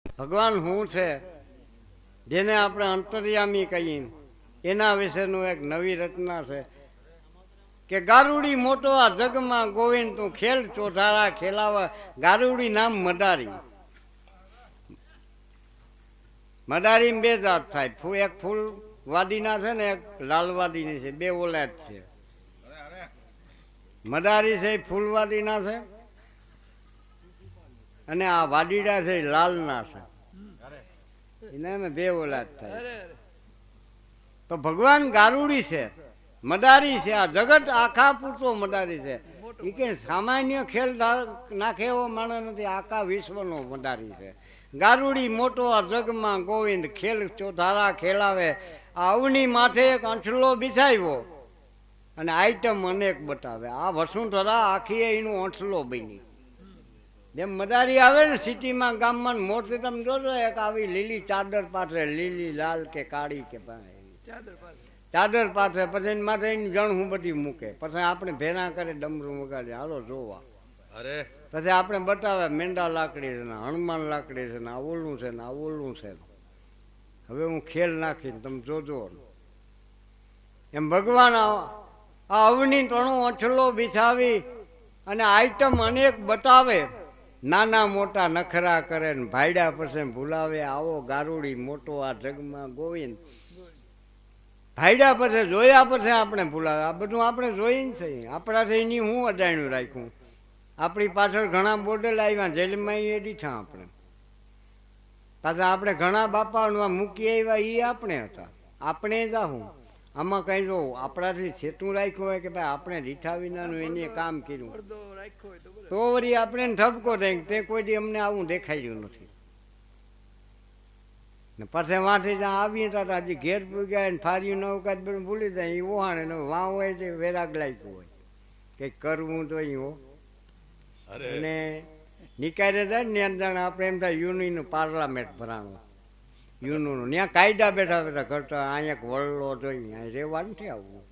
ભગવાન શું છે જેને આપણે અંતર્યામી કહીએ એના વિશેનું એક નવી રચના છે કે ગારુડી મોટો આ જગમાં ગોવિંદ તું ખેલ ચોધારા ખેલાવા. ગારુડી નામ મદારી. મદારી બે જાત થાય, એક ફૂલ વાદીના છે ને એક લાલવાદીની છે, બે ઓલાદ છે. મદારી છે એ ફૂલવાદીના છે અને આ વાડીડા છે લાલના છે, એના બે ઓલાદ થાય. તો ભગવાન ગારુડી છે, મદારી છે, આ જગત આખા પૂરતો મદારી છે. એ કે સામાન્ય ખેલ નાખે એવો માણસ નથી, આખા વિશ્વનો મદારી છે. ગારુડી મોટો આ જગમાં ગોવિંદ ખેલ ચોધારા ખેલાવે. આ અવની માથે એક અંચલો બિછાવ્યો અને આઈટમ અનેક બતાવે. આ વસુંધરા આખી એનું અંચલો બની. જેમ મદારી આવે ને સિટીમાં ગામમાં મોરથી તમે જોજો એક આવી લીલી ચાદર પાથરે, લીલી લાલ કે કાળી કે ચાદર પાથરે, પછી એની માથે એની જણ બધી મૂકે, પછી આપણે ભેરા કરે ડમરું વગાડે હાલો જોવા. પછી આપણે બતાવે મેંડા લાકડી છે ને હનુમાન લાકડી છે ને આ ઓલું છે ને આ ઓલું છે. હવે હું ખેલ નાખીને તમે જોજો. એમ ભગવાન આ અવની તણો અંચલો બિછાવી અને આઈટમ અનેક બતાવે. નાના મોટા નખરા કરે ને ભાઈડા પછી ભૂલાવે. આવો ગારુડી મોટો આ જગમાં ગોવિંદ. ભાઈડા પછી જોયા પછી આપણે ભૂલાવે. આ બધું આપણે જોઈને છે. આપણાથી એની હું અડાયણું રાખ્યું. આપણી પાછળ ઘણા બોર્ડર આવ્યા, જેલમાં એ દીઠા આપણે. પાછા આપણે ઘણા બાપાઓમાં મૂકી આવ્યા, એ આપણે હતા. આપણે જાઉં આમાં કઈ જો આપણાથી છેતું રાખ્યું હોય કે ભાઈ આપણે રીઠા વિનાનું એને કામ કર્યું તો વળી આપણે ઠપકો દે તે કોઈ દી અમને આવું દેખાડ્યું નથી. ને પછી વાંથી જ્યાં આવીએ હતા હજી ઘેર પૂગ્યા ને ફાર્યું નવું કાંઈ બધું ભૂલી જાય. એ વહાણે ને વાં હોય તે વેરાગ લાગ્યું હોય કંઈક કરવું તો અહીં હો. અને નિકાળે જાય ને અંદર આપણે એમ થાય યુનિનું પાર્લામેન્ટ ભરાણું, યુનું ત્યાં કાયદા બેઠા બેઠા કરતા. અહીંયા વળલો જોઈએ, અહીં રહેવા નથી આવવું.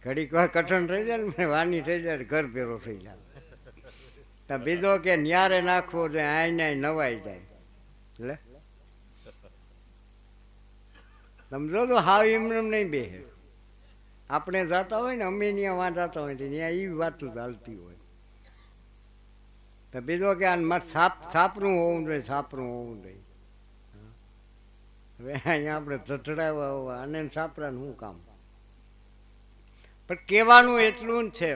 ઘડીક વાર કઠણ થઈ જાય ને વાની થઈ જાય ઘર ભેરો થઈ જાય. તો બીજો કે ન્યારે નાખવો જોઈએ, આઈને નવાઈ જાય. એટલે સમજો તો હાવ એમને નહીં બે. આપણે જતા હોય ને અમે ત્યાં વાં જતા હોય ત્યાં એવી વાતો ચાલતી હોય. તો બીજો કે આ છાપરું હોવું જોઈએ, છાપરું હોવું જોઈએ. હવે અહીંયા આપણે ધધડાવવા હોવા અને છાપરાનું શું કામ? પણ કહેવાનું એટલું જ છે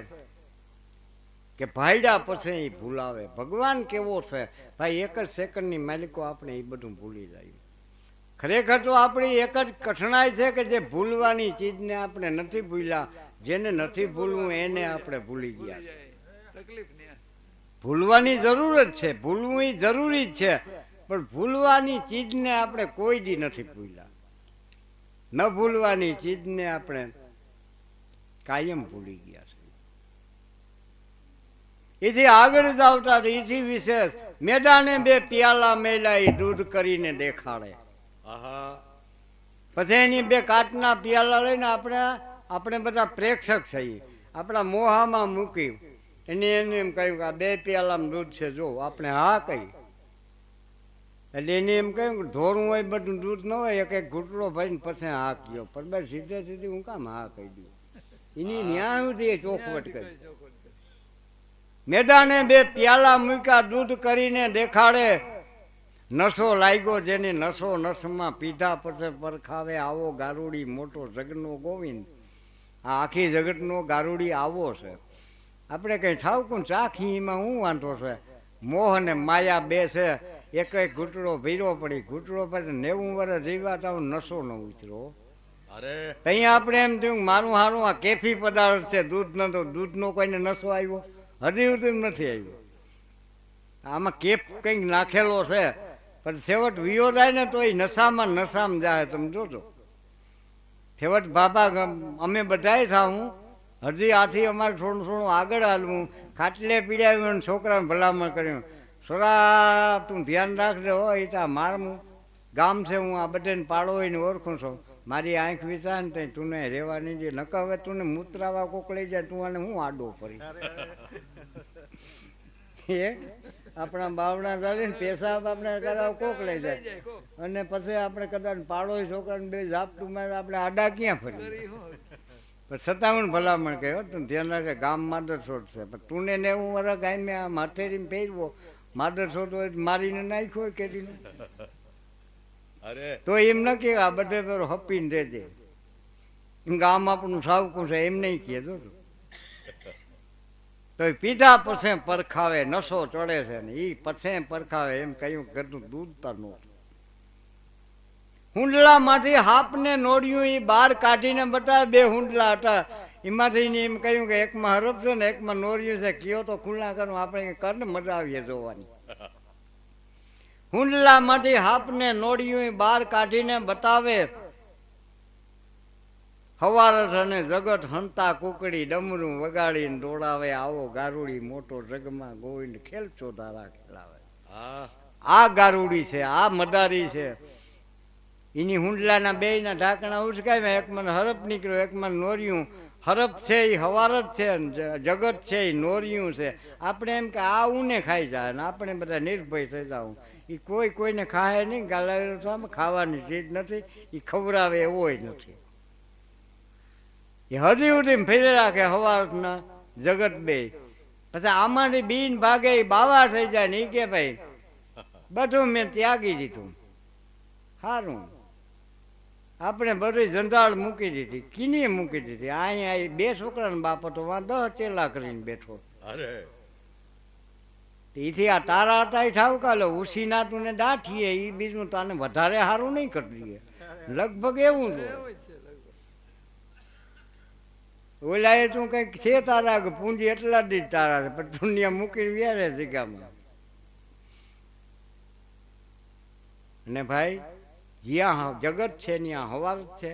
કે ભાઈડા પછી એ ભૂલાવે. ભગવાન કેવો છે ભાઈ, એક જ સેકન્ડની માલિકો આપણે એ બધું ભૂલી જાય. ખરેખર તો આપણી એક જ કઠણાઈ છે કે જે ભૂલવાની ચીજને આપણે નથી ભૂલ્યા. જેને નથી ભૂલવું એને આપણે ભૂલી ગયા. ભૂલવાની જરૂર જ છે, ભૂલવું એ જરૂરી જ છે, પણ ભૂલવાની ચીજને આપણે કોઈ દી નથી ભૂલ્યા. ન ભૂલવાની ચીજને આપણે કાયમ ભૂલી ગયા છે. એથી આગળ જ આવતા એથી વિશેષ મેદાને બે પિયાલા મેલા એ દૂધ કરીને દેખાડે. પછી એની બે કાચના પિયાલા લઈને આપણે બધા પ્રેક્ષક છીએ, આપણા મોહામાં મૂકી એને એમ કહ્યું કે આ બે પિયાલામાં દૂધ છે જો. આપણે હા કહી એટલે એને એમ કહ્યું કે ધોરું હોય બધું દૂધ ન હોય, એક એક ઘૂંટડો ભરીને પછી હા કયો. પણ સીધે સીધી હું કામ હા કહી દઉં? એની ન્યાય સુધી ચોખવટ કરી. મેદાને બે પ્યાલા મૂક્યા દૂધ કરીને દેખાડે. નશો લાગ્યો જેને નશો નસમાં પીધા પછી પરખાવે. આવો ગારુડી મોટો જગનો ગોવિંદ. આ આખી જગતનો ગારુડી આવો છે. આપણે કંઈ ઠાવકું ચાખી એમાં શું વાંધો છે? મોહ અને માયા બે છે. એક એક ઘૂંટડો ભીરો પડી, ઘૂંટડો પછી 90 વર્ષ જીવા તો નશો ન ઉતરો. અહીંયા આપણે એમ થયું મારું સારું આ કેફી પદાર્થ છે, દૂધ નતો, દૂધનો કોઈને નશો આવ્યો હજી સુધી નથી આવ્યો. આમાં કેફ કંઈક નાખેલો છે, પણ છેવટ વિયો જાય ને તો એ નશામાં જાય. તમે જોજો છેવટ બાબા અમે બધાય થાવું હજી આથી અમારે થોડું થોડું આગળ હાલવું. ખાટલે પીડાવ્યું છોકરાને ભલામણ કર્યું, છોરા તું ધ્યાન રાખજે હો, એ ત્યાં મારું ગામ છે, હું આ બધાને પાડો હોય ને ઓળખું છું. મારી આંખ વિચાર ને તું ને રહેવાની જે નકા હવે તું ને મૂત્રાવા કોક લઈ જાય તું આને હું આડો પડી. આપણા બાવડા ચાલીને પેશાબ આપણે કરાવ કોક લઈ જાય અને પછી આપણે કદાચ પાડોશી છોકરાને બે ઝાપટું મારે આપણે આડા ક્યાં ફરી પણ સત્તાવન ભલામણ કહ્યો તું ધ્યાન રાખે ગામ માદરસોટ છે પણ તું ને એવું વરસ ગામે આ માથેરીને ફેરવો માદરસોટ હોય મારીને નાખ્યો હોય કેરીને તો એમ ન કે આ બધે તો હપીને રહેજે ગામ આપણું સાવકું છે એમ નહીં કહેજો તો પીધા પછી પરખાવે નશો ચડે છે ને એ પછી પરખાવે એમ કહ્યું ઘરનું દૂધ તાર નહોતું હુંડલામાંથી હાપને નોડ્યું એ બહાર કાઢીને બતાવે બે હુંડલા હતા એમાંથી એમ કહ્યું કે એકમાં હરફ છે ને એકમાં નોર્યું છે કયો તો ખુલ્લા કરું આપણે કર ને મજા આવીએ જોવાની હુંડલામાંથી હાપને નોડ્યું એ બહાર કાઢીને બતાવે હવારસ અને જગત હંતા કુકડી ડમરું વગાડીને દોડાવે આવો ગારુડી મોટો જગમાં ગોવિંદ ખેલ ચોધારા ખેલાવે આ ગારુડી છે આ મદારી છે એની હુંડલાના બે ના ઢાંકણા ઉચકાવ્યા એકમાં હરફ નીકળ્યો એકમાં નોર્યું હરફ છે એ હવારત છે જગત છે એ નોર્યું છે આપણે એમ કે આ ઊને ખાઈ જાય ને આપણે બધા નિર્ભય થઈ જાઉં એ કોઈ કોઈને ખાય નહીં ગાલાવેલું તો આમ ખાવાની ચીજ નથી એ ખવડાવે એવોય નથી એ હજી સુધી ફેરી રાખે હવારના જગત બે પછી આમાંથી બીન ભાગે એ બાવા થઈ જાય ને એ કે ભાઈ બધું મેં ત્યાગી દીધું સારું આપણે બધી જંજાળ મૂકી દીધી કીની મૂકી દીધી અહીંયા બે છોકરાના બાપ હતો વાં 10 ચેલા કરીને બેઠો એથી આ તારા હતા એ ઠાવકા લો ઉસીના તું ને દાઠીએ એ બીજું તને વધારે સારું નહીં કરી દઈએ લગભગ એવું છે ઓલા એ તું કંઈક છે તારા કે પૂંજી એટલા જ તારા પણ દુનિયા મૂકી વ્યારે જગ્યામાં અને ભાઈ જ્યાં જગત છે ત્યાં હવારત છે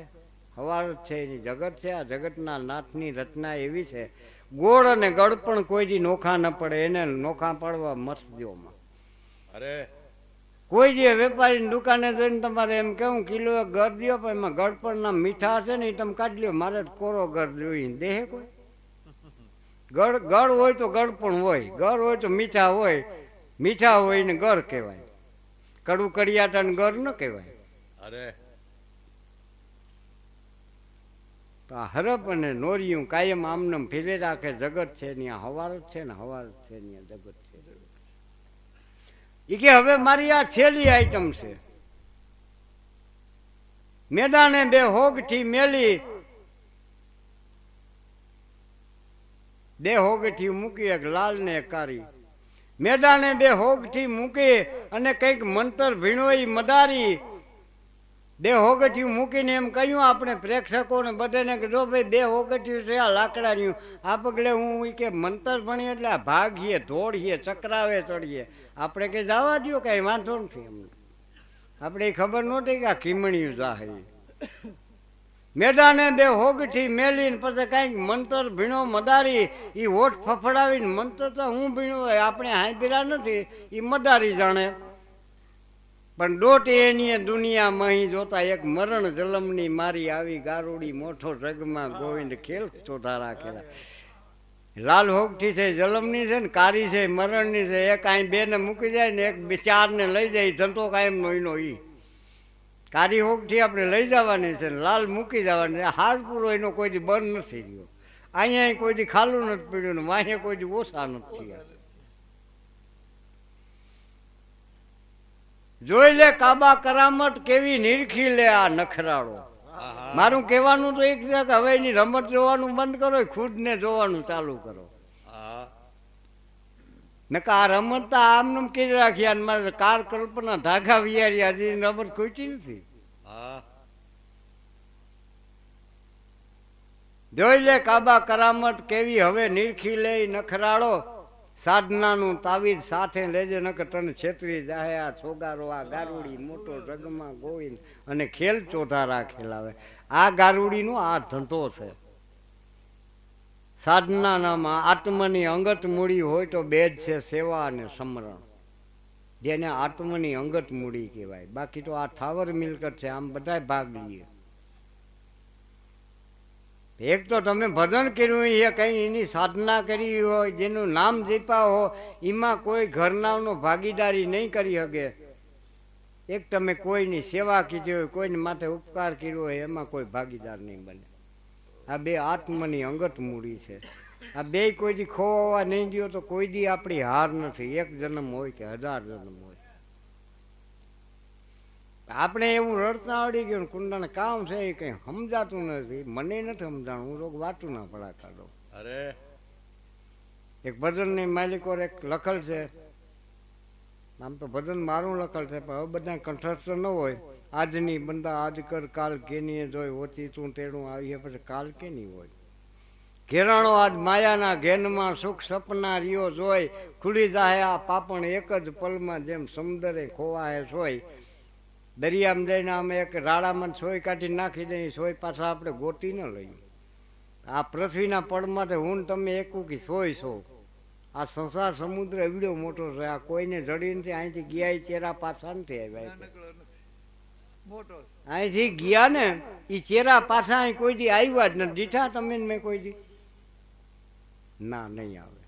હવારત છે એની જગત છે આ જગતના નાથની રચના એવી છે ગોળ અને ગળ પણ કોઈ દી નોખા ન પડે એને નોખા પડવા મસ્તીઓમાં કોઈ જે વેપારીની દુકાને જઈને તમારે એમ કેવું કિલો ગળ દો પણ એમાં ગળપણના મીઠા છે ને એ તમે કાઢી લ્યો મારે કોરો ગળ જોઈને દેહે કોઈ ગળ હોય તો ગળ પણ હોય ગળ હોય તો મીઠા હોય ને ગળ કહેવાય કડવું કડિયાટા ગળ ન કહેવાય તો આ હરપ અને નોરિયું કાયમ આમનામ ફેરે રાખે જગત છે ત્યાં હવારત છે ને હવારત છે ત્યાં જગત છે એ કે હવે મારી આ છેલ્લી આઈટમ છે મેદાને બે હોગથી મેલી બે હોગથી મૂકી એક લાલ ને એક કારી મેદાને બે હોગથી મૂકી અને કંઈક મંતર ભીણોઈ મદારી બે હોગઠિયું મૂકીને એમ કહ્યું આપણે પ્રેક્ષકોને બધાને કે જો ભાઈ બે હોગઠિયું છે આ લાકડાની આ પગલે હું કે મંતર ભણીએ એટલે આ ભાગીએ દોડીએ ચક્રાવે ચડીએ આપણે કંઈ જવા દો કાંઈ વાંધો નથી અમને આપણે એ ખબર નહોતી કે આ ખીમણિયું જાહે મેદાને બે હોગઠી મેલીને પછી કાંઈક મંતર ભીણો મદારી એ હોઠ ફફડાવીને મંતર તો હું ભીણો હોય આપણે હાંદરા નથી એ મદારી જાણે પણ દોટ એની દુનિયામાં અહીં જોતા એક મરણ જલમની મારી આવી ગારુડી મોટો જગમાં ગોવિંદ ખેલ ચોધા રાખેલા લાલ હોગઠી છે જલમની છે ને કારી છે મરણની છે એક અહીં બે ને મૂકી જાય ને એક બે ચાર ને લઈ જાય ધંધો કાયમનો એનો ઈ કારી હોગઠી આપણે લઈ જવાની છે ને લાલ મૂકી જવાની હાર પૂરો એનો કોઈ દી બંધ નથી રહ્યો અહીંયા કોઈ દી ખાલું નથી પીડ્યું ને વાંહે કોઈ દી ઓછા નથી થયા જોઈ લે કાબા કરામત કેવી નિરખી લે આ નખરાળો મારું કહેવાનું તો એક છે કે હવે એની રમત જોવાનું બંધ કરો ખુદ ને જોવાનું ચાલુ કરો નકા આ રમત તો આમનું કરી રાખી અને મારે કાર કલ્પના ધાગા વિયારી હજી રમત ખૂટી નથી જોઈ લે કાબા કરામત કેવી હવે નિરખી લે નખરાળો સાધનાનું તાવીજ સાથે લેજે નકર તને છેતરી જાય આ છોગારો આ ગારુડી મોટો જગમાં ગોવિંદ અને ખેલ ચોધા રાખેલા આવે આ ગારુડીનો આ ધંધો છે સાધનાનામાં આત્મની અંગત મૂડી હોય તો બે જ છે સેવા અને સમરણ જેને આત્મની અંગત મૂડી કહેવાય બાકી તો આ થાવર મિલકત છે આમ બધાય ભાગ લઈએ એક તો તમે ભજન કર્યું એ કંઈ એની સાધના કરી હોય, જેનું નામ જપ્યા હો, એમાં કોઈ ઘરનાનો ભાગીદારી નહીં કરી શકે. એક તમે કોઈની સેવા કીધી હોય, કોઈની માથે ઉપકાર કર્યો હોય, એમાં કોઈ ભાગીદાર નહીં બને. આ બે આત્માની અંગત મૂડી છે. આ બે કોઈ દી ખોવા નહીં દો તો કોઈ દી આપણી હાર નથી. એક જન્મ હોય કે 1000 જન્મ હોય. આપણે એવું રડતા આવડી ગયું, કુંડાને કામ છે એ કઈ સમજાતું નથી. મને નથી સમજાણું, હું રોગ વાતું ના પડાકા દઉં. અરે એક ભજનની માલિકો એક લખલ છે, આમ તો ભજન મારું લખલ છે, પણ હવે બધા કંઠસ્થ ન હોય. આજની બંદા આજ કર કાલ કેની જોઈ, ઓછી તું તેડું આવીએ પછી કાલ કેની હોય. ઘેરાણો આજ માયાના ઘેનમાં સુખ સપના રિયો જોઈ, ખુલી જાહે આ પાપણ એક જ પલમાં જેમ સમુદરે ખોવાય સોય. દરિયામાં જઈને અમે એક રાડામાં સોય કાઢી નાખી દઈએ, સોય પાછા આપણે ગોતી ન લઈએ. આ પૃથ્વીના પડમાં હું તમે એકું કે સોય છો. આ સંસાર સમુદ્ર એવડો મોટો છે. આ કોઈને જડી નથી. અહીંથી ગયા ચેરા પાછા નથી આવ્યા. અહીંથી ગયા ને એ ચેરા પાછા અહીં કોઈ દી આવ્યા જ નથી. દીઠા તમે મેં કોઈ દી ના નહીં આવે.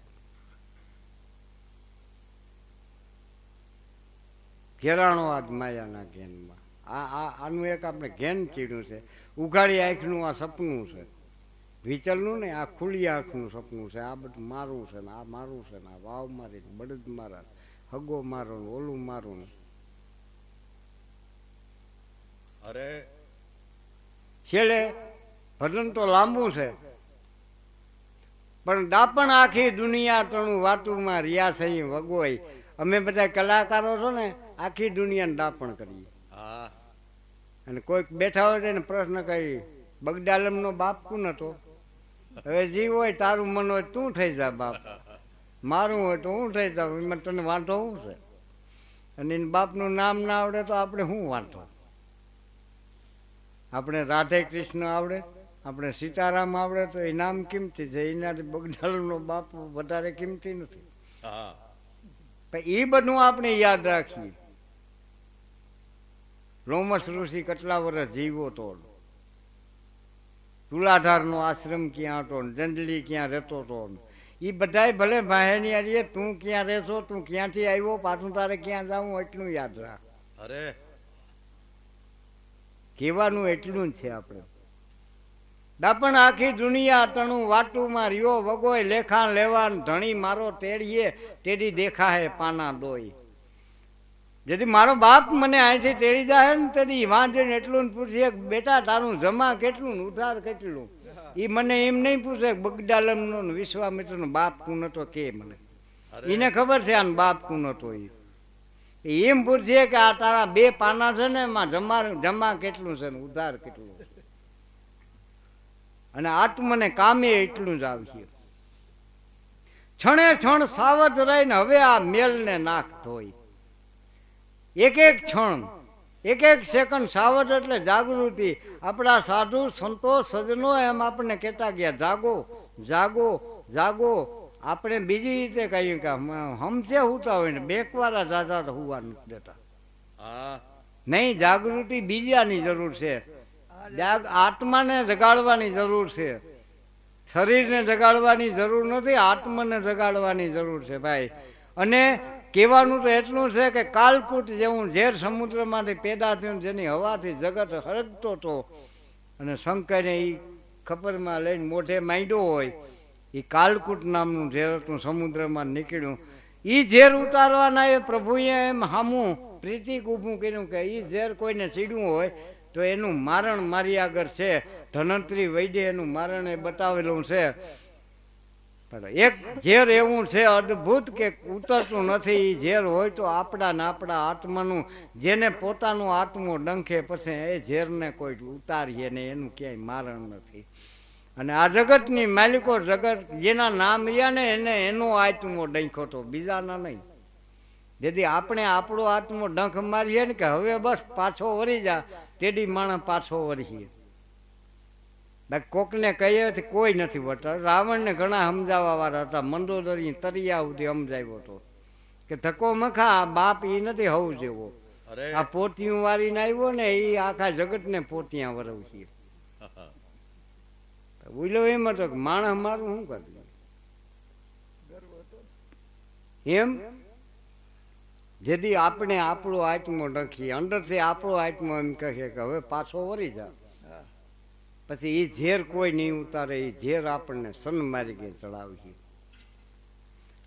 ઘેરાણો આજ માયાના ઘેનમાં. આનું એક આપણે ઘેન ચીડ્યું છે. ઉઘાડી આંખનું આ સપનું છે, વિચલનું ને આ ખુલ્લી આંખનું સપનું છે. આ બધું મારું છે ને આ મારું છે ને આ વાવ મારી બળદ મારા, હગો મારો ને ઓલું મારું ને. અરે છેલ્લે ભજન તો લાંબુ છે, પણ દાપણ આખી દુનિયા તણું વાતુમાં રહ્યા છે વગોય. અમે બધા કલાકારો છો ને, આખી દુનિયાને દાપણ કરીએ. અને કોઈક બેઠા હોય તેને પ્રશ્ન કરી, બગડાલમનો બાપ કોણ હતો? હવે જીવ હોય તારું મન હોય તું થઈ જા બાપ, મારું હોય તો હું થઈ જાઉં. એમાં તને વાંધો શું છે? અને એને બાપનું નામ ના આવડે તો આપણે શું વાંધો? આપણે રાધે કૃષ્ણ આવડે, આપણે સીતારામ આવડે તો એ નામ કિંમતી છે. એનાથી બગડાલમનો બાપ વધારે કિંમતી નથી. એ બધું આપણે યાદ રાખીએ. રોમસ ઋષિ કેટલા વર્ષ જીવો તો, તુલાધારનો આશ્રમ ક્યાં હતો, જંડલી ક્યાં રહેતો હતો. એ બધાય ભલે ભાહેની આરીએ તું ક્યાં રહેશો, તું ક્યાંથી આવ્યો, પાછું તારે ક્યાં જાવું, એટલું યાદ રાખ. અરે કહેવાનું એટલું જ છે આપણે. દાપણ આખી દુનિયા તણું વાટુમાં રહ્યો વગોય, લેખાણ લેવાન ધણી મારો તેડીએ તેડી દેખા હે પાના દોઈ. જેથી મારો બાપ મને અહીંથી તેડી જાય ને તેડી વાંધીને એટલું જ પૂછીએ, બેટા તારું જમા કેટલું ને ઉધાર કેટલું. એ મને એમ નહીં પૂછે બગડાલમનો વિશ્વામિત્રનો બાપ કોણ હતો કે મને. એને ખબર છે આનો બાપ કોણ હતો. એમ પૂછીએ કે આ તારા 2 પાના છે ને એમાં જમા કેટલું છે ને ઉધાર કેટલું. અને આત્મને કામે એટલું જ આવશે. છણે છણ સાવધ રહીને હવે આ મેલને નાખતો હોય. એક એક ક્ષણ, એક એક સેકન્ડ સાવધ એટલે જાગૃતિ. આપણા સાધુ સંતો સજ્જનો એમ આપણને કહેતા ગયા જાગો જાગો જાગો. આપણે બીજી રીતે કહ્યું કે હમસે હુતા હોય ને બેકવાળા દાદા તો હુવા નથી દેતા. નહીં, જાગૃતિ બીજાની જરૂર છે. આત્માને જગાડવાની જરૂર છે. શરીરને જગાડવાની જરૂર નથી, આત્માને જગાડવાની જરૂર છે ભાઈ. અને કહેવાનું તો એટલું છે કે કાલકૂટ જેવું ઝેર સમુદ્રમાંથી પેદા થયું, જેની હવાથી જગત હરકતો હતો. અને શંકરને એ ખપરમાં લઈને મોઢે માંડ્યો હોય, એ કાલકૂટ નામનું ઝેર હતું, સમુદ્રમાં નીકળ્યું. એ ઝેર ઉતારવાના એ પ્રભુએ એમ હામું પ્રીતિક ઊભું કર્યું કે એ ઝેર કોઈને ચીડવું હોય તો એનું મારણ મારી આગળ છે. ધનંતરી વૈદ્ય એનું મારણ એ બતાવેલું છે. પણ એક ઝેર એવું છે અદ્ભુત કે ઉતરતું નથી. એ ઝેર હોય તો આપણા ને આપણા આત્માનું, જેને પોતાનો આત્મો ડંખે પછી એ ઝેરને કોઈ ઉતારીએ ને એનું ક્યાંય મારણ નથી. અને આ જગતની માલિકો, જગત જેના નામ રહ્યા ને એને એનો આત્મો ડંખો તો બીજાના નહીં. જેથી આપણે આપણો આત્મો ડંખ મારીએ ને કે હવે બસ પાછો વળી જા, તેડી માણસ પાછો વળીએ. કોકને કહીએ કોઈ નથી વળતા. રાવણને ઘણા સમજાવવા વાળા હતા. મંદોદરી તરિયા સુધી સમજાવ્યો હતો કે ધક્કો મખા બાપ એ નથી હોવું જેવો. આ પોતિયું વાળીને આવ્યો ને એ આખા જગતને પોતિયા વરવશે. બોલ્યો એમ હતો કે માણસ મારું શું કરી એમ જેથી આપણે આપણો આત્મો નખીએ અંદરથી આપણો આત્મો એમ કહે કે હવે પાછો વળી જા પછી એ ઝેર કોઈ નહીં ઉતારે એ ઝેર આપણને સન મારી ગઈ ચડાવી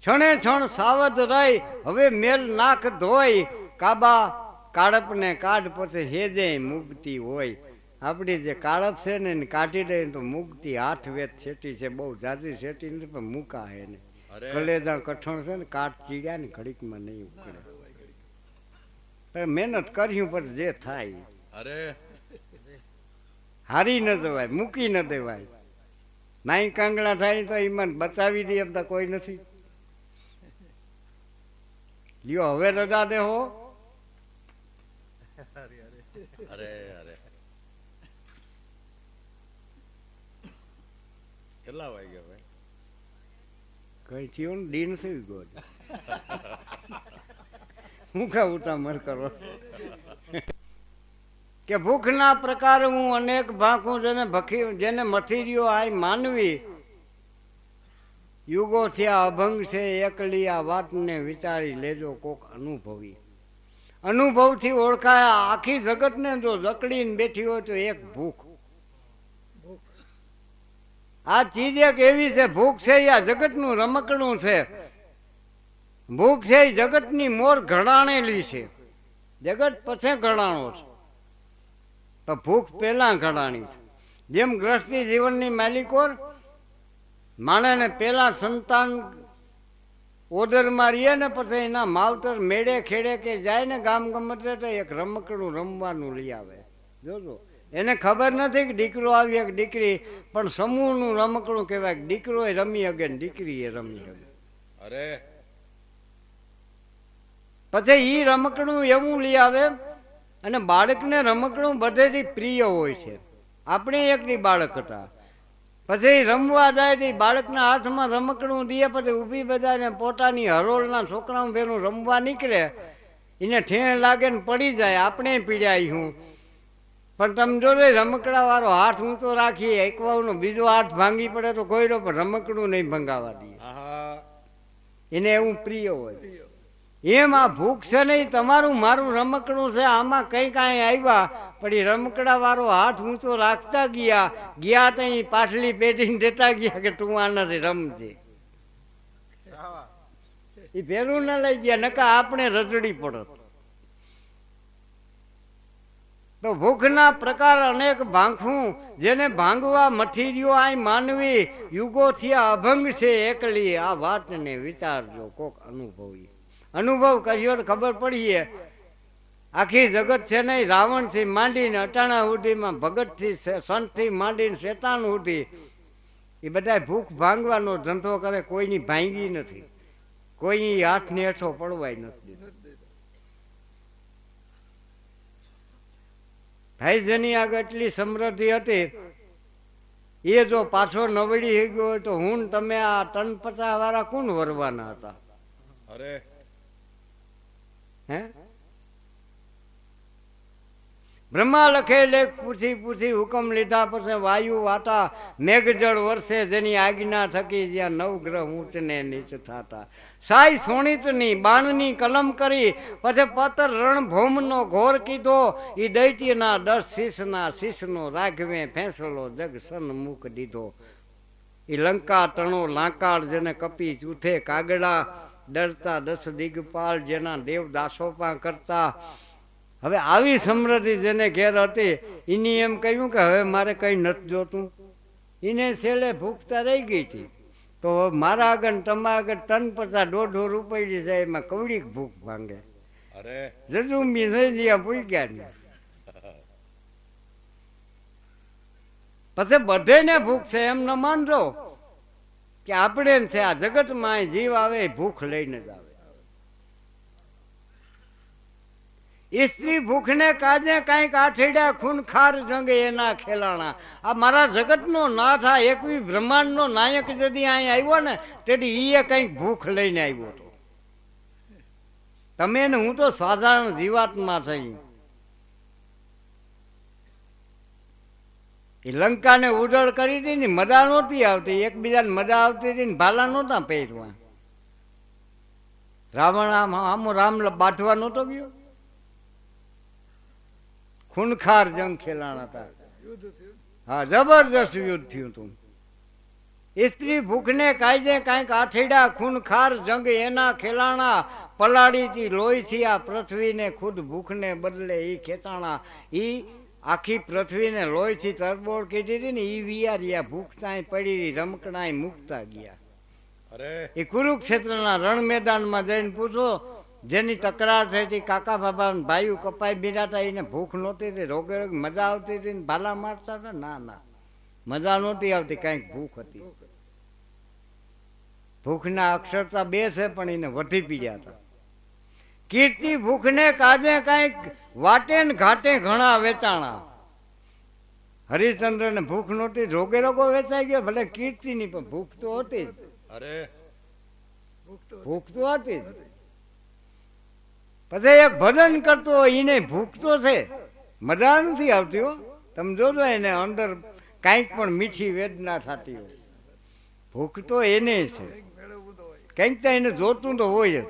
ક્ષણે ક્ષણ સાવધ રહી હવે મેલ નાખ ધોઈ કાબા કાળપને કાઢ પછી હેજે મુક્તિ હોય આપણી જે કાળપ છે ને એને કાઢી દે તો મુક્તિ હાથ વેત છેટી છે બહુ જાજી છેટી નથી પણ મૂકા હે ને કલેજા કઠણ છે ને કાટ ચીડ્યા ને ઘડીકમાં નહીં ઉકળે પણ મહેનત કર્યું પછી જે થાય અરે હારી ન જવાય મૂકી ન દેવાય નાઈ કાંગડા થાય તો ઈમાન બચાવી દે એમ તો કોઈ નથી લ્યો હવે રજા દેહો અરે અરે કેટલા વાગ્યા ભાઈ કઈ થયું ને દી નથી ગયો હું કા ઉતામર કરો કે ભૂખના પ્રકાર હું અનેક ભાખું જેને મથી રહ્યો આય માનવી યુગો થયા અભંગ છે એકલી આ વાતને વિચારી લેજો કોક અનુભવી અનુભવથી ઓળખાય આખી જગતને જો જકડીને બેઠી હોય તો એક ભૂખ આ ચીજ એક એવી છે ભૂખ છે આ જગતનું રમકડું છે ભૂખ છે એ જગતની મોર ઘડાણેલી છે જગત પછી ઘડાણો છે તો ભૂખ પહેલા ઘડાણી છે જેમ ગ્રસ્તી જીવનની માલિકો માણસને પેલા સંતાન ઓદરમાં રહીએ ને પછી એના માવતર મેળે ખેડે કે જાય ને ગામ ગમતે તો એક રમકડું રમવાનું લઈ આવે જોજો એને ખબર નથી કે દીકરો આવી કે દીકરી પણ સમૂહનું રમકડું કહેવાય કે દીકરો એ રમી શકે ને દીકરી એ રમી શકે અરે પછી એ રમકડું એવું લઈ આવે અને બાળકને રમકડું બધેથી પ્રિય હોય છે આપણે એકની બાળક હતા પછી રમવા જાય તો બાળકના હાથમાં રમકડું દે પછી ઊભી બધાને પોતાની હરોળના છોકરાઓ ભેરું રમવા નીકળે એને ઠેણ લાગે ને પડી જાય આપણે પીડ્યા હું પણ તમે જોડે રમકડા વાળો હાથ ઊંચો રાખીએ એકવાનો બીજો હાથ ભાંગી પડે તો કોઈ પણ રમકડું નહીં ભંગાવા દે એને એવું પ્રિય હોય એમ આ ભૂખ છે નહીં તમારું મારું રમકડું છે આમાં કઈ કાંઈ આવ્યા પણ એ રમકડા વાળો હાથ ઊંચો રાખતા ગયા તો એ પાછલી પેઢીને દેતા ગયા કે તું આનાથી રમજે એ ભેરું ના લઈ ગયા નકા આપણે રજડી પડત તો ભૂખના પ્રકાર અનેક ભાંખું જેને ભાંગવા મથી રહ્યો આ માનવી યુગોથી આ અભંગ છે એકલી આ વાતને વિચારજો કોક અનુભવી અનુભવ કર્યો તો ખબર પડીએ આખી જગત છે નહીં રાવણથી માંડીને અટાણા સુધીમાં ભગતથી સંતથી માંડીને શેતાન સુધી એ બધા ભૂખ ભાંગવાનો ધંધો કરે કોઈની ભાંગી નથી કોઈ હાથની હેઠો પડવાય નથી ભાઈ જેની આગળ એટલી સમૃદ્ધિ હતી એ જો પાછો નવડી ગયો હોય તો હું તમે આ 350 વાળા કોણ વરવાના હતા અરે હે બ્રહ્મા લખે લેખ પૂછી પૂછી હુકમ લીધા પછી વાયુ વાતા મેઘજળ વર્ષે જેની આજ્ઞા થકી જ્યાં નવગ્રહ ઊંચ ને નીચ થતા સાઈ સોણિતની બાણની કલમ કરી પછી પતર રણભૂમનો ઘોર કીધો એ દૈત્યના 10 શીશનો રાઘવે ફેંસલો જગ સન્મુખ દીધો એ લંકા તણો લાંકાળ જેને કપી ચૂથે કાગડા ડરતા 10 દિગપાલ જેના દેવ દાસોપા કરતા હવે આવી સમૃદ્ધિ જેને ઘેર હતી એની એમ કહ્યું કે હવે મારે કંઈ નથી જોતું એને છેલ્લે ભૂખતા રહી ગઈ હતી તો મારા આગળ તમારા આગળ 350-150 રૂપિયા છે એમાં કવડીક ભૂખ ભાંગે અરે જજુમી થઈ ગયા પૂગ્યા ને પછી બધેને ભૂખ છે એમ ન માનજો કે આપણે છે આ જગતમાં જીવ આવે ભૂખ લઈને જ આવે સ્ત્રી ભૂખને કાજે કાંઈક આછેડ્યા ખૂનખાર જંગે એના ખેલાણા આ મારા જગતનો નાથ આ એકવી બ્રહ્માંડનો નાયક જદી અહીં આવ્યો ને તેથી એ કંઈક ભૂખ લઈને આવ્યો હતો તમે ને હું તો સાધારણ જીવાત્મા થઈ એ લંકાને ઉજળ કરી હતી ને મજા નહોતી આવતી, એકબીજાને મજા આવતી હતી ને ભાલા નહોતા પહેરવા. રાવણ આમ રામ બાંધવા નહોતો ગયો, ખૂનખાર જંગ ખેલાણા હતા. હા, જબરજસ્ત યુદ્ધ થયું હતું. સ્ત્રી ભૂખને કાયદે કાંઈક આઠેડા, ખૂનખાર જંગ એના ખેલાણા, પલાળીથી લોહીથી આ પૃથ્વીને ખુદ ભૂખને બદલે ઈ ખેંચાણા. ઈ આખી પૃથ્વીને લોહીથી તરબોળ કીધી હતી ને ઈ વિયારિયા, ભૂખતાય પડી રમકડાય મૂકતા ગયા. અરે એ કુરુક્ષેત્રના રણ મેદાનમાં જઈને પૂછો, જેની તકરાર થઈ હતી, કાકા બાબા ભાઈઓ કપાઈ બીરાતા, એને ભૂખ નહોતી હતી, રોગે રોગ મજા આવતી હતી ને ભાલા મારતા હતા? ના ના, મજા નહોતી આવતી, કાંઈક ભૂખ હતી. ભૂખના અક્ષરતા બે છે પણ એને વધી પીડ્યા હતા. કીર્તિ ભૂખને કાજે કાંઈક વાટે ને ઘાટે ઘણા વેચાણા. હરિશ્ચંદ્ર ને ભૂખ નહોતી, રોગે રોગો વેચાઈ ગયો, ભલે કીર્તિ ની પણ ભૂખ તો હતી જ. અરે ભૂખ તો હતી જ. પછી એક ભજન કરતો હોય એને ભૂખ તો છે, મજા નથી આવતી હો. તમે જોજો એને અંદર કાંઈક પણ મીઠી વેદના થતી હોય, ભૂખ તો એને છે, કંઈક તો એને જોતું તો હોય જ.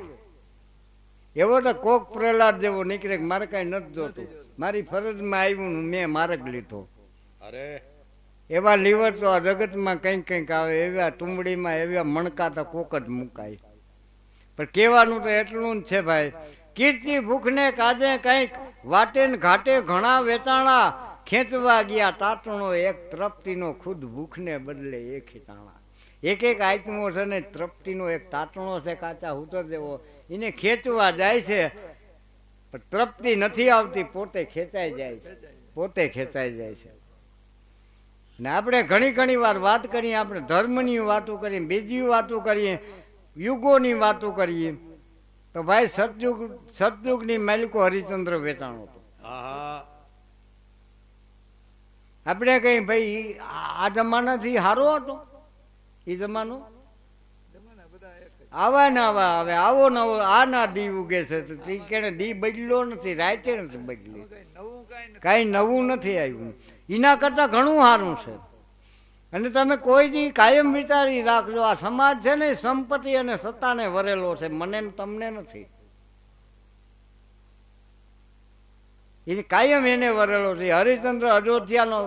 એવો તો કોક પ્રહલાદ જેવો નીકળે કે મારે કાંઈ નથી જોતું, મારી ફરજમાં આવ્યું મેં માર્ગ લીધો. અરે એવા લીવર તો આ જગતમાં કંઈક કંઈક આવે, એવા ટુંબડીમાં એવા મણકા તો કોક જ મુકાય. પણ કહેવાનું તો એટલું જ છે ભાઈ, કીર્તિ ભૂખને કાજે કંઈક વાટે ને ઘાટે ઘણા વેચાણા. ખેંચવા ગયા તાતણો એક તૃપ્તિનો, ખુદ ભૂખને બદલે એક ખેંચાણા. એક એક આઈટમો છે ને તૃપ્તિનો એક તાતણો છે કાચા હુતર જેવો, એને ખેંચવા જાય છે પણ તૃપ્તિ નથી આવતી, પોતે ખેંચાઈ જાય છે, પોતે ખેંચાઈ જાય છે. ને આપણે ઘણી ઘણી વાર વાત કરીએ, આપણે ધર્મની વાતો કરીએ, બીજી વાતો કરીએ, યુગોની વાતો કરીએ, તો ભાઈ સતયુગની માલિકો હરિશ્ચંદ્ર વેચાણો હતો. આહા આપણે કઈ ભાઈ આ જમાનાથી સારો હતો એ જમાનો? આવા ને આવા હવે આવો નવો આ ના દી ઉગે છે, કેને દી બદલ્યો નથી, રાતે નથી બદલી, કાંઈ નવું નથી આવ્યું. એના કરતાં ઘણું સારું છે. અને તમે કોઈ દી કાયમ વિચારી રાખજો, આ સમાજ છે ને સંપત્તિ અને સત્તાને વરેલો છે, મને તમને નથી. એ કાયમ એને વરેલો છે. હરિશ્ચંદ્ર અયોધ્યાનો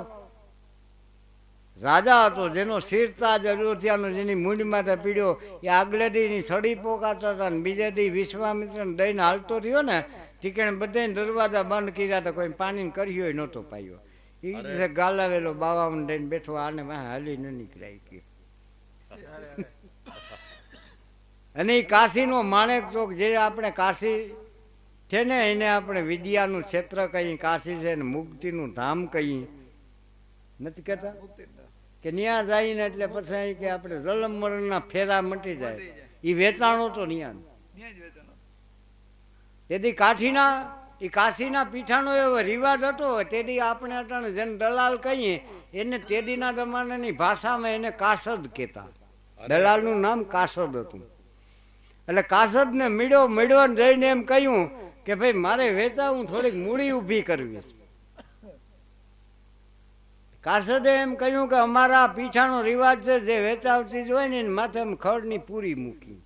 રાજા હતો, જેનો શિરતાજ અયોધ્યાનો, જેની મૂંડમાં પીડ્યો, એ આગલે દીની સડી પોકાતા હતા ને બીજે દી વિશ્વામિત્રને દઈને હાલતો થયો ને, ઠીકણે બધાને દરવાજા બંધ કર્યા હતા, કોઈ પાણી કર્યો નહોતો પાયો. એ દિવસે ગાલાવેલો બાવામાં દઈને બેઠો, આને વાહ હાલી ન નીકળાય કે. અને એ કાશીનો માણેક ચોક, જે આપણે કાશી છે ને એને આપણે વિદ્યાનું ક્ષેત્ર કહીએ, કાશી છે ને મુક્તિનું ધામ કહીએ, નથી કહેતા કે ન્યા જઈને એટલે પછી કે આપણે જલમ મરણના ફેરા મટી જાય. એ વેચાણો તો ન્યા તેથી કાશીના પીઠાનો એવો રિવાજ હતો. તેથી આપણે અટાણે જેને દલાલ કહીએ એને તેદીના જમાનાની ભાષામાં એને કાસદ કહેતા. દલાલનું નામ કાસદ હતું. એટલે કાસદને મળ્યો જઈને એમ કહ્યું કે ભાઈ મારે વેચાવું, થોડીક મૂડી ઊભી કરવી છે. કાસદે એમ કહ્યું કે અમારા પીઠાનો રિવાજ છે, જે વેચાવતી જ હોય ને માથે ખડની પૂરી મૂકી.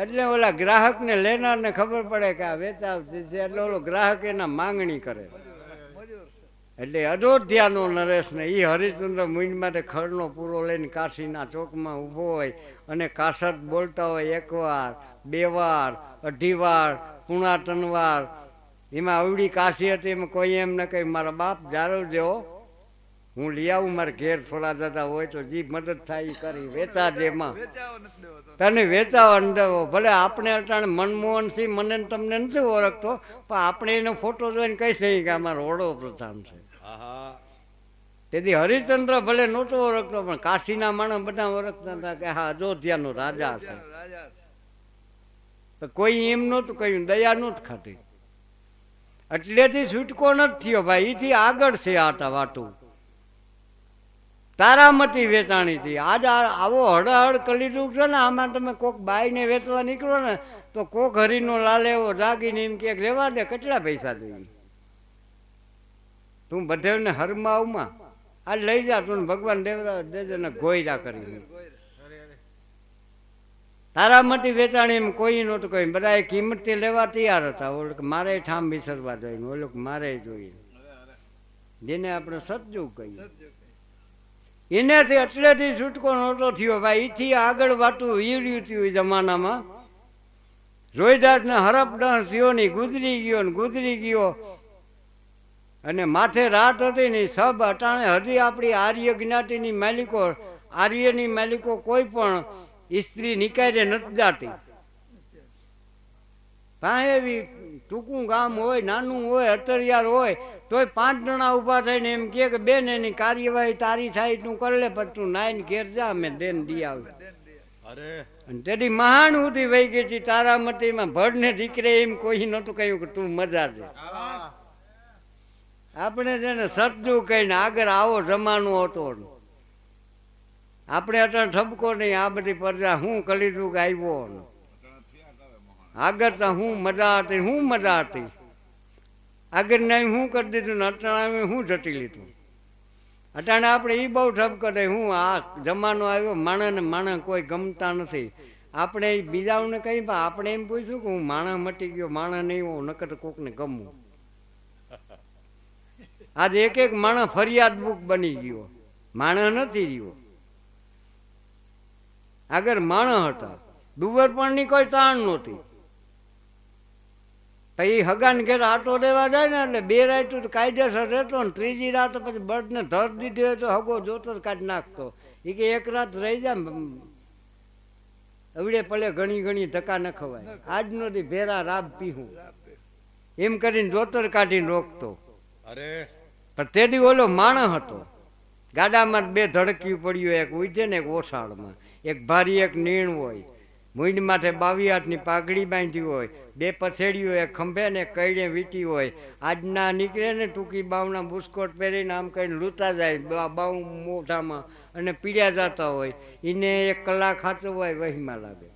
એટલે ઓલા ગ્રાહકને લેનારને ખબર પડે કે આ વેચાવતી છે, એટલે ઓલો ગ્રાહક એના માંગણી કરે. એટલે અયોધ્યાનો નરેશ ને એ હરિશ્ચંદ્ર મુંજ માટે ખડનો પૂરો લઈને કાશીના ચોકમાં ઊભો હોય અને કાસદ બોલતા હોય 1 વાર 2 વાર 2.5 વાર 3 વાર. એમાં અવડી કાશી હતી, એમાં કોઈ એમ ન કહે મારા બાપ જાળવજો, હું લઈ આવું મારે ઘેર થોડા જતા હોય તો જે મદદ થાય એ કરી વેચાજે. એમાં તને વેચાવા દેવો. ભલે આપણે અટાણે મનમોહનસિંહ મને તમને નથી ઓળખતો, પણ આપણે એનો ફોટો જોઈને કહીશ નહીં કે અમારો વડોપ્રધાન છે. તેથી હરિશ્ચંદ્ર ભલે નહોતો ઓળખતો, પણ કાશીના માણસ બધા ઓળખતા હતા કે હા અયોધ્યાનો રાજા છે. કોઈ એમ નહોતું કહ્યું, દયા નહોતી ખાતી. એટલેથી છૂટકો નથી થયો ભાઈ, એથી આગળ છે આટા વાટું. તારામતી વેચાણી હતી. આજ આવો હળહળ કલીજુગ છે ને, આમાં તમે કોક બાઈને વેચવા નીકળો ને તો કોક હરીનો લાલ એવો જાગીને એમ કે રેવા દે, કેટલા પૈસા જોઈએ. તું બધેને હરમાવમાં આ લઈ જા તું ભગવાન દેવરા દેજે ને ગોયરા કરી તારા મટી વેચાણી એમ કોઈ નહોતું કોઈ બધા એ કિંમતથી લેવા તૈયાર હતા ઓલો કે મારે ઠામ વિસરવા જોઈએ ઓલો મારે જોઈએ જેને આપણે સતજુગ કહીએ એનેથી એટલેથી છૂટકો નહોતો થયો ભાઈ એથી આગળ વાતું ઈડ્યું થયું એ જમાનામાં રોહિદાસ ને હરપડણ થયો ને ગુજરી ગયો અને માથે રાત હતી ને સબ અટાણે હજી આપણી આર્ય જ્ઞાતિની આર્યની માલિકો કોઈ પણ સ્ત્રી નિકાયરે નથી જાતી પાસે એવી ટૂંકું ગામ હોય નાનું હોય અતરિયાર હોય તોય 5 જણા ઊભા થઈને એમ કે બેન એની કાર્યવાહી તારી થાય તું કરી લે પણ તું નાઈને ઘેર જા અમે દેન દી આવી અરે અને તેથી મહાન સુધી વહી ગઈ હતી તારામતીમાં ભડને દીકરે એમ કોઈ નહોતું કહ્યું કે તું મજા દે આપણે જેને સતજુ કહીને આગળ આવો જમાનો હતો આપણે અત્યારે ઠપકો નહીં આ બધી પ્રજા હું કલીજુગ આવ્યો આગળ તો હું મજા હતી આગળ નહીં હું કરી દીધું ને અટાણે હું જટી લીધું અટાણે આપણે એ બહુ ઠપકો દે હું આ જમાનો આવ્યો માણસ કોઈ ગમતા નથી આપણે બીજાઓને કહી પણ આપણે એમ પૂછ્યું કે હું માણસ મટી ગયો માણસ નહીં હું નકર કોકને ગમું આજે એક માણસ ફરિયાદ બુક બની ગયો માણસ નથી રહ્યો આગળ માણસ હતા દુબર પણની કોઈ તાણ નહોતી પછી હગાને ઘેર આટો દેવા જાય ને એટલે 2 રાત કાયદેસર રહેતો ને 3જી રાત પછી બળદને ધર દીધી હોય તો હગો જોતર કાઢી નાખતો એ કે 1 રાત રહી જાય અવડે પલે ઘણી ધક્કા ન ખવાય આજ નથી ભેરા રાબ પીહું એમ કરીને જોતર કાઢીને રોકતો અરે પણ તેથી ઓલો માણસ હતો ગાડામાં 2 ધડકી પડ્યું એક ઉજે ને એક ઓસાળમાં એક ભારી એક નીણ હોય મૂંડ માથે 22 હાથની પાઘડી બાંધી હોય 2 પછેડીઓ એક ખંભે ને કઈને વીટી હોય આજના નીકળે ને ટૂંકી બાવના બુસ્કોટ પહેરીને આમ કઈને લૂંટા જાય બાવ મોઢામાં અને પીડ્યા જતા હોય એને 1 કલાક ખાતો હોય વહીમાં લાગે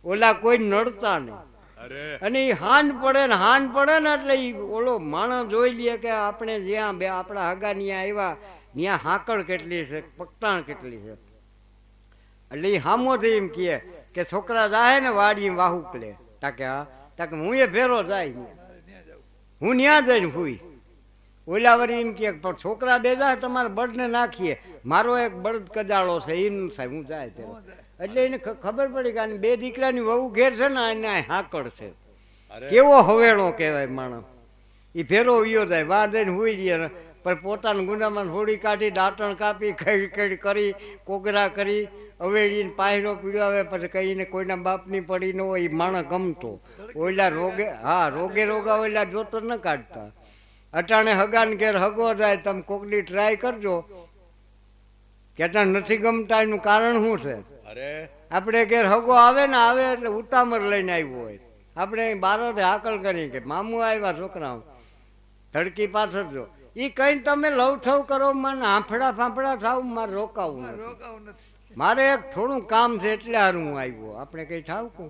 ઓલા કોઈ નડતા નહીં અને એ હાન પડે ને એટલે એ ઓલો માણસ જોઈ લે કે આપણે જ્યાં આપણા હગા ત્યાં આવ્યા ત્યાં હાકળ કેટલી છે પકતાણ કેટલી છે એટલે એ હામોથી એમ કહે કે છોકરા જાય ને વાડી વાહુક લે તાકે હું એ ભેરો જાય હું ત્યાં જઈને હુઈ ઓલા વળી એમ કે પણ છોકરા 2 જાય તમારે બળદને નાખીએ મારો એક બળદ કજાળો છે એનું સાહેબ હું જાય પેલો એટલે એને ખબર પડી કે 2 દીકરાની વહુ ઘેર છે ને એને હાકળ છે કેવો હવેળો કહેવાય માણસ એ ફેરો વિયો જાય વાહ જઈને હુઈ જાય પણ પોતાના ગુનામાં થોડી કાઢી દાંતણ કાપી ખેડ કરી કોગરા કરી અવેડીને પાયરો પીડાવે પછી કહીને કોઈના બાપની પડી ન હોય એ માણસ ગમતો ઓલા રોગા ઓલા જોતર ન કાઢતા અટાણે હગાને ઘેર હગો જાય તમે કોકની ટ્રાય કરજો કે અટાણે નથી ગમતા એનું કારણ શું છે આપણે ઘેર હગો આવે એટલે ઉતામર લઈને આવ્યો હોય આપણે બારોટે હાકલ કરી કે મામું આવ્યા છોકરાઓ ધડકી પાછળ જો એ કઈ તમે લવથવ કરો મને હાંફડા થાવ મારે રોકાવું મારે એક થોડું કામ છે એટલે હારું હું આવ્યો આપણે કઈ ઠાવકું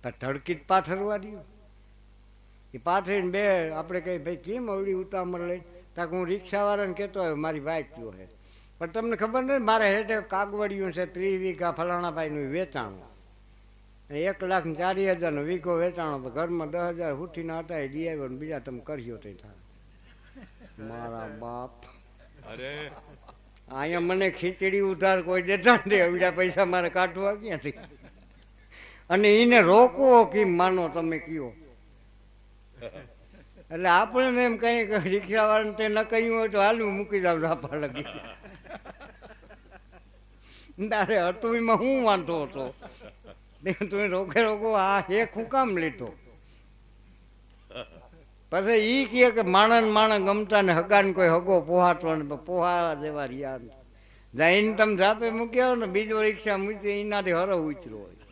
તો ધડકી જ પાથરવા દઉં એ પાથરીને 2 આપણે કઈ ભાઈ કેમ અવડી ઉતામળ લઈ તાક હું રિક્ષાવાળાને કહેતો હોય મારી વાઇફ જો છે પણ તમને ખબર નથી મારે હેઠે કાગવડિયું છે 30 વીઘા ફલાણા ભાઈનું વેચાણું 1,04,000 વીઘો વેચાણો તો ઘરમાં 10,000 હુઠીના હતા એ ડી આવ્યો ને બીજા તમે કર્યો તે થાય મારા બાપ અહીંયા મને ખીચડી ઉધાર કોઈ દેતા નથી અવડા પૈસા મારે કાઢવા ક્યાંથી અને એને રોકવો કેમ માનો તમે કયો એટલે આપણે એમ કઈ રિક્ષાવાળાને તે ન કહ્યું હોય તો હાલું મૂકી જાવ રાપા લગી તારે હતું એમાં હું વાંધો હતો તમે રોકો આ એક હું કામ લીધો પછી ઈ કહે કે માણસ ગમતા ને હગાને કોઈ હગો પોહાતો ને પોહા જેવા રહ્યા જઈને તમે જાપે મૂક્યા હોય ને બીજો રિક્ષા મૂકી એનાથી હરો ઉતરો હોય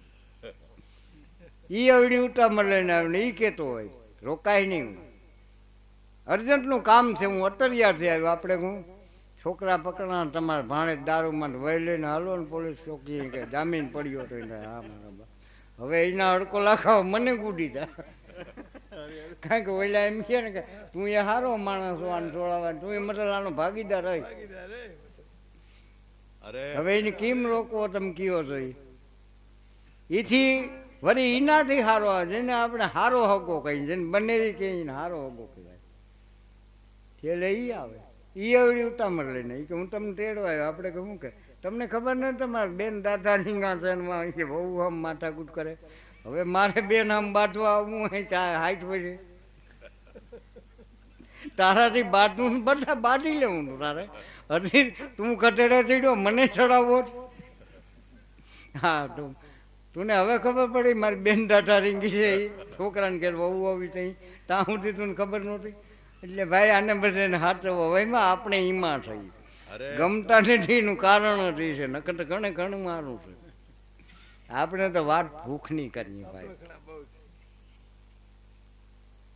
ઈ અવડી ઉતામળ લઈને આવ્યો ને ઈ કહેતો હોય રોકાય નહીં અર્જન્ટનું કામ છે હું અતરિયાથી આવ્યો આપણે હું છોકરા પકડા તમારે ભાણે દારૂમાં વહી લઈને હાલો ને પોલીસ ચોકી કે જામીન પડ્યો તો હા હવે એના અડકો લાખાવ મને ગુડી જાય કારણ કે ઓલા એમ કહે ને કે તું એ સારો માણસ છો આને છોડાવવા, તું એ મટલાનો ભાગીદાર હોય. અરે હવે એની કેમ રોકવો તમે કયો છો? એથી વળી એનાથી સારો આવે જેને આપણે સારો હગો કહીએ, જેને બનેવી કહીએ સારો હગો કહેવાય, એટલે એ આવે. એ એવડી ઉતામળ લઈને કે હું તમને તેડવા આવ્યો. આપણે કે શું કે તમને ખબર નથી તમારે બેન દાદા રીંગાસનમાં કે બહુ આમ માથાકૂટ કરે. હવે મારે બેન આમ બાંધવા આવવું અહીં હાઈટ પછી તારાથી બાંધવું બધા બાંધી લેવું તારે. હજી તું કટેડે ચડ્યો મને ચડાવવો. હા તું ને હવે ખબર પડી મારી બેન દાદા રીંગી છે એ છોકરાને ઘેર બહુ આવી થઈ ત્યાં સુધી તું ખબર નહોતી. એટલે ભાઈ આને બધાને હાચવો વયમાં આપણે ઈમાં થઈ અરે ગમતા નથી એનું કારણ જ એ છે. નકર તો ઘણે ઘણું મારું છે. આપણે તો વાત ભૂખની કરીએ ભાઈ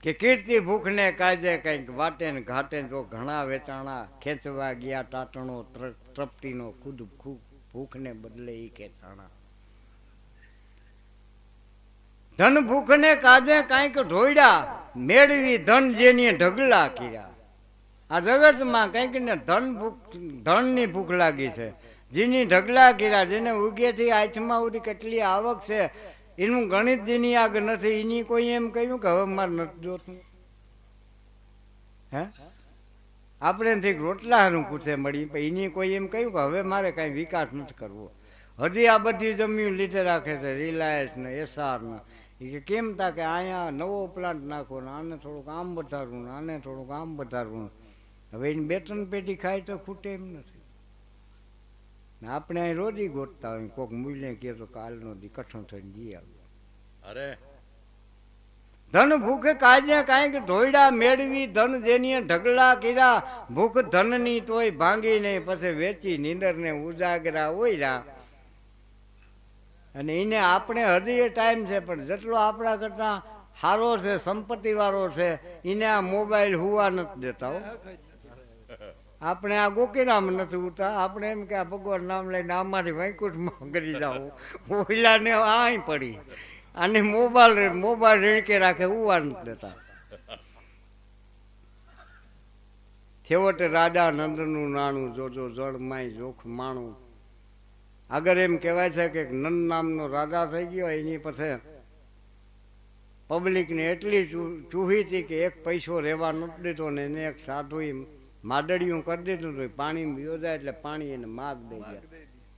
કે કીર્તિ ભૂખને કાજે કંઈક વાટે ને ઘાટે જો ઘણા વેચાણા ખેંચવા ગયા ટાટણો ત્રપટીનો ખુદ ભૂખને બદલે એ ખેંચાણા. ધન ભૂખને કાજે કાંઈક ઢોળ્યા મેળવી ધન જેની ઢગલા કર્યા. આ જગતમાં કંઈક ને ધનની ભૂખ લાગી છે, જેની ઢગલા કર્યા, જેને ઉગેથી આંચમાં સુધી કેટલી આવક છે એનું ગણિત જેની આગળ નથી. એની કોઈ એમ કહ્યું કે હવે મારે નથી જોતું. હે આપણે રોટલા હારું પૂછે મળી, પણ એની કોઈ એમ કહ્યું કે હવે મારે કાંઈ વિકાસ નથી કરવો. હજી આ બધી જમીન લીધે રાખે છે રિલાયન્સ ને એસઆર ને. કે કેમ તા કે અહીંયા નવો પ્લાન્ટ નાખો ને આને થોડુંક આમ વધારવું ને આને થોડુંક આમ વધારવું. હવે એની 2-3 પેટી ખાય તો ખૂટે એમ નથી. આપણે અહીં રોજી ગોતતા હોય કોઈક મૂલ્ય કહે તો કાલનો દી કઠણ થઈને જી આવ્યો. અરે ધન ભૂખે કાજે કાંઈક ઢોળ્યા મેળવી ધન જેની ઢગલા કર્યા. ભૂખ ધનની તોય ભાંગી નહીં પછી વેચી નીંદરને ઉજાગરા ઓયરા. અને એને આપણે હજી એ ટાઈમ છે પણ જેટલો આપણા કરતા સારો છે સંપત્તિ વાળો છે એને આ મોબાઈલ હુવા નથી દેતા હો. આપણે આ ગોકીરામ નથી ઉતા. આપણે એમ કે આ ભગવાન નામ લઈને અમારી વૈકુંઠમાં કરી જાઓ. ઓઈલાને આય પડી અને મોબાઈલ રેણકે રાખે ઉવા નથી દેતા. છેવટે રાજા નંદનું નાણું જોજો જળમાય જોખ માણું. આગળ એમ કહેવાય છે કે નંદ નામનો રાજા થઈ ગયો. એની પછી પબ્લિકને એટલી ચૂહી હતી કે એક પૈસો રહેવા નથી દીધો ને એને એક સાધુ માદડિયું કરી દીધું હતું. પાણી યોજાય એટલે પાણી એને માગ દઈ ગયા.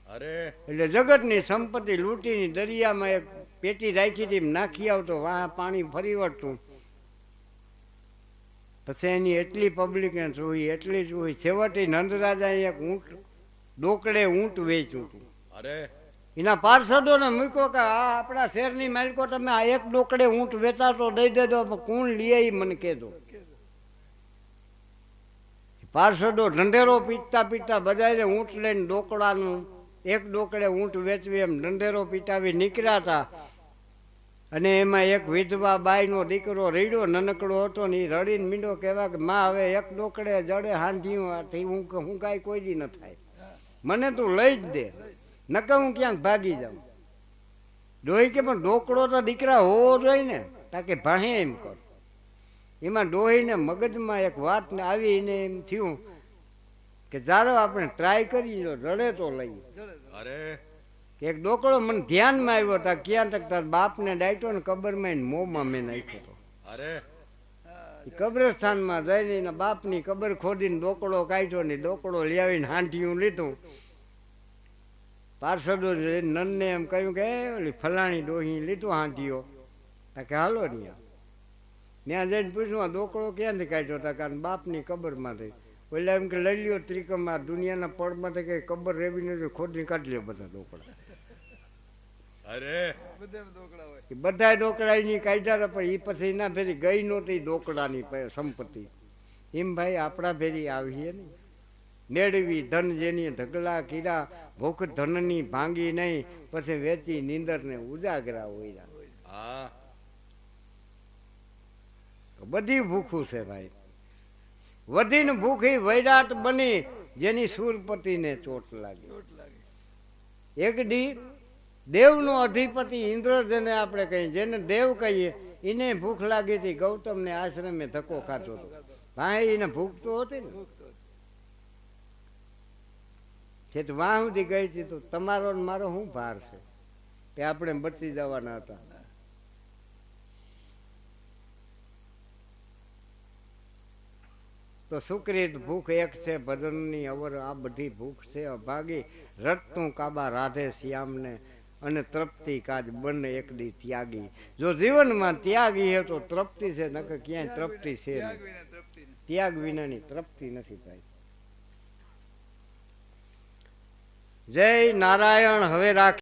અરે એટલે જગતની સંપત્તિ લૂંટીની દરિયામાં એક પેટી રાખી હતી નાખી આવતો વાહ પાણી ફરી વળતું. પછી એની એટલી પબ્લિકને ચૂહી એટલી ચૂહી છેવટે નંદરાજા એક ઊંટ ડોકડે ઊંટ વેચ્યું હતું. અરે એના પાર્ષદોને મૂક્યો કે આ આપણા શહેરની માલિકો તમે આ એક ડોકડે ઊંટ વેચાતો દઈ દેજો કોણ લે એ મને કહેજો. પાર્ષદો ઢંઢેરો પીટતા પીટતા બધાને ઊંટ લઈને ડોકડાનું એક ડોકડે ઊંટ વેચવી એમ ઢંઢેરો પીટાવી નીકળ્યા હતા. અને એમાં એક વિધવા બાઈનો દીકરો રડ્યો નનકડો હતો ને એ રડીને મીંડો કહેવા કે માં હવે એક ડોકડે જડે હાંધીથી હું કાંઈ કોઈ દી ન થાય, મને તું લઈ જ દે નકર હું ક્યાંક ભાગી જાઉં. ડોહી કે પણ ડોકડો તો દીકરા હોવો જોઈએ ને તાકે ભાહે એમ કર. એમાં ડોહીને મગજમાં એક વાત ને આવીને એમ થયું કે ચાલો આપણે ટ્રાય કરી લો રડે તો લઈએ. અરે એક ડોકડો મને ધ્યાનમાં આવ્યો હતા ક્યાં તક તાર બાપને ડાયટો ને કબરમાં એને મોંમાં મેં નાખ્યો હતો. અરે કબ્રસ્તાનમાં જઈને એના બાપની કબર ખોદીને ડોકડો કાઢ્યો ને ડોકડો લઈ આવીને હાંઠિયું લીધું. પાર્ષદો નનને એમ કહ્યું કે ઓલી ફલાણી ડોહી લીધું હાંઠિયો કે હાલો ત્યાં જઈને પૂછ્યું આ ડોકડો ક્યાંથી કાઢ્યો હતા કારણ બાપની કબરમાંથી. ઓલા એમ કે લઈ લ્યો ત્રિકમ આ દુનિયાના પડમાંથી કઈ કબર રેવી નથી ખોદીને કાઢી લ્યો બધા ડોકડા. અરે બધા ડોકડા એની કાઢ્યા પણ એ પછી એના ફેરી ગઈ નહોતી ડોકડાની સંપત્તિ. એમ ભાઈ આપણા ફેરી આવીએ ને મેળવી ધન જેની ઢગલા કીરા ભૂખ ધનની ભાંગી નહીં પછી વેચી નીંદરને ઉજાગરા હોય. હા બધી ભૂખું છે ભાઈ. વધીને ભૂખી વૈરાટ બની જેની સુરપતિને ચોટ લાગી. એક દી દેવનો અધિપતિ ઇન્દ્ર જેને આપણે કહીએ જેને દેવ કહીએ એને ભૂખ લાગી હતી, ગૌતમને આશ્રમે ધક્કો ખાતો હતો. ભાઈ એને ભૂખ તો હતી ને, છે તો વાહ સુધી ગઈ હતી. તો તમારો ને મારો શું ભાર છે કે આપણે બચી જવાના હતા. તો સુક્રીત ભૂખ એક છે, ભજનની અવર આ બધી ભૂખ છે અભાગી. રટતું કાબા રાધે શ્યામને અને તૃપ્તિ કાજ બંને એકડી ત્યાગી. જો જીવનમાં ત્યાગી હે તો તૃપ્તિ છે, નકર ક્યાંય તૃપ્તિ છે નહીં. ત્યાગ વિનાની તૃપ્તિ નથી ભાઈ. જય નારાયણ. હવે રાખ.